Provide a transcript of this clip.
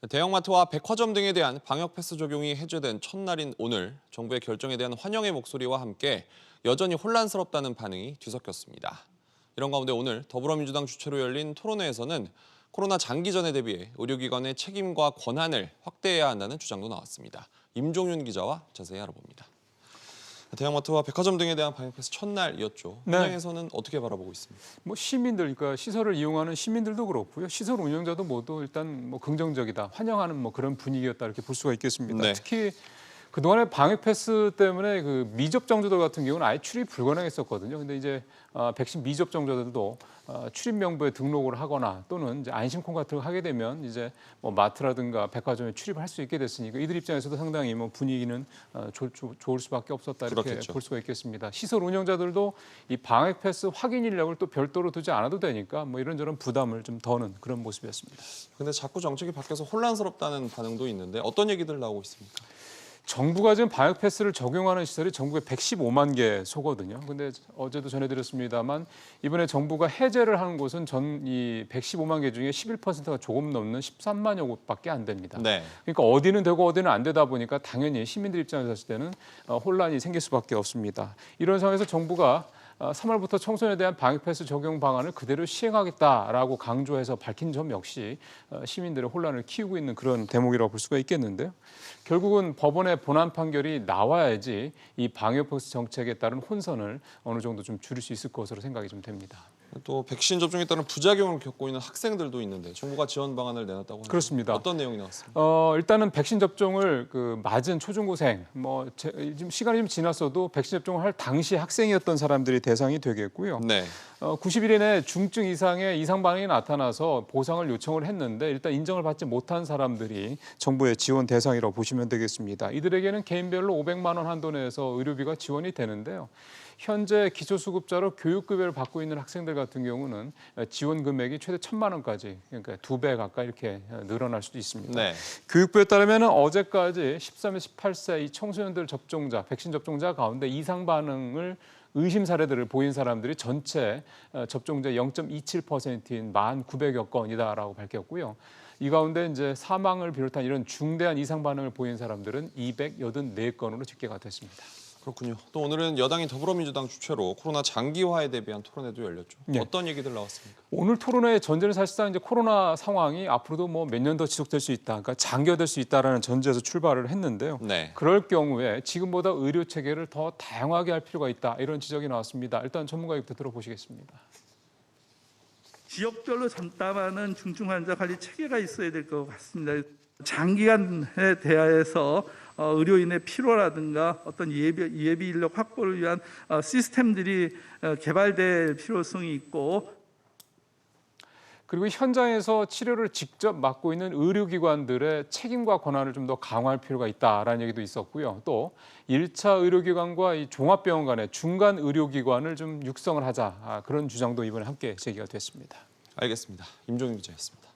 대형마트와 백화점 등에 대한 방역 패스 적용이 해제된 첫날인 오늘 정부의 결정에 대한 환영의 목소리와 함께 여전히 혼란스럽다는 반응이 뒤섞였습니다. 이런 가운데 오늘 더불어민주당 주최로 열린 토론회에서는 코로나 장기전에 대비해 의료기관의 책임과 권한을 확대해야 한다는 주장도 나왔습니다. 임종윤 기자와 자세히 알아봅니다. 대형마트와 백화점 등에 대한 방역 패스 첫날이었죠. 현장에서는 어떻게 바라보고 있습니까? 시민들, 그러니까 시설을 이용하는 시민들도 그렇고요. 시설 운영자도 모두 일단 긍정적이다, 환영하는 그런 분위기였다 이렇게 볼 수가 있겠습니다. 네. 특히 그동안에 방역 패스 때문에 그 미접종자들 같은 경우는 아예 출입 불가능했었거든요. 근데 이제 백신 미접종자들도 출입 명부에 등록을 하거나 또는 이제 안심콩 같은 거 하게 되면 이제 마트라든가 백화점에 출입할 수 있게 됐으니까 이들 입장에서도 상당히 분위기는 좋을 수밖에 없었다 이렇게 그렇겠죠. 볼 수가 있겠습니다. 시설 운영자들도 이 방역 패스 확인 인력을 또 별도로 두지 않아도 되니까 이런저런 부담을 좀 더는 그런 모습이었습니다. 근데 자꾸 정책이 바뀌어서 혼란스럽다는 반응도 있는데 어떤 얘기들 나오고 있습니까? 정부가 지금 방역 패스를 적용하는 시설이 전국에 115만 개소거든요. 근데 어제도 전해드렸습니다만 이번에 정부가 해제를 하는 곳은 이 115만 개 중에 11%가 조금 넘는 13만여 곳밖에 안 됩니다. 네. 그러니까 어디는 되고 어디는 안 되다 보니까 당연히 시민들 입장에서 봤을 때는 혼란이 생길 수밖에 없습니다. 이런 상황에서 정부가 3월부터 청소년에 대한 방역 패스 적용 방안을 그대로 시행하겠다라고 강조해서 밝힌 점 역시 시민들의 혼란을 키우고 있는 그런 대목이라고 볼 수가 있겠는데요. 결국은 법원의 본안 판결이 나와야지 이 방역 패스 정책에 따른 혼선을 어느 정도 좀 줄일 수 있을 것으로 생각이 좀 됩니다. 또 백신 접종에 따른 부작용을 겪고 있는 학생들도 있는데 정부가 지원 방안을 내놨다고 하는데 그렇습니다. 어떤 내용이 나왔습니까? 일단은 백신 접종을 맞은 초중고생, 지금 시간이 좀 지났어도 백신 접종을 할 당시 학생이었던 사람들이 대상이 되겠고요. 네. 90일 이내 중증 이상의 이상 반응이 나타나서 보상을 요청을 했는데 일단 인정을 받지 못한 사람들이 정부의 지원 대상이라고 보시면 되겠습니다. 이들에게는 개인별로 500만 원 한도 내에서 의료비가 지원이 되는데요. 현재 기초수급자로 교육급여를 받고 있는 학생들 같은 경우는 지원 금액이 최대 1,000만 원까지, 그러니까 2배 가까이 이렇게 늘어날 수도 있습니다. 네. 교육부에 따르면 어제까지 13에서 18세 이 청소년들 접종자, 백신 접종자 가운데 이상 반응을 의심 사례들을 보인 사람들이 전체 접종자의 0.27%인 1,900여 건이다라고 밝혔고요. 이 가운데 이제 사망을 비롯한 이런 중대한 이상 반응을 보인 사람들은 284건으로 집계가 됐습니다. 그렇군요. 또 오늘은 여당인 더불어민주당 주최로 코로나 장기화에 대비한 토론회도 열렸죠. 네. 어떤 얘기들 나왔습니까? 오늘 토론회의 전제는 사실상 이제 코로나 상황이 앞으로도 몇 년 더 지속될 수 있다, 그러니까 장기화될 수 있다라는 전제에서 출발을 했는데요. 네. 그럴 경우에 지금보다 의료 체계를 더 다양하게 할 필요가 있다, 이런 지적이 나왔습니다. 일단 전문가 얘기부터 들어보시겠습니다. 지역별로 전담하는 중증 환자 관리 체계가 있어야 될 것 같습니다. 장기간에 대하여서 의료인의 필요라든가 어떤 예비 인력 확보를 위한 시스템들이 개발될 필요성이 있고, 그리고 현장에서 치료를 직접 맡고 있는 의료기관들의 책임과 권한을 좀 더 강화할 필요가 있다라는 얘기도 있었고요. 또 1차 의료기관과 이 종합병원 간의 중간 의료기관을 좀 육성을 하자, 그런 주장도 이번에 함께 제기가 됐습니다. 알겠습니다. 임종윤 기자였습니다.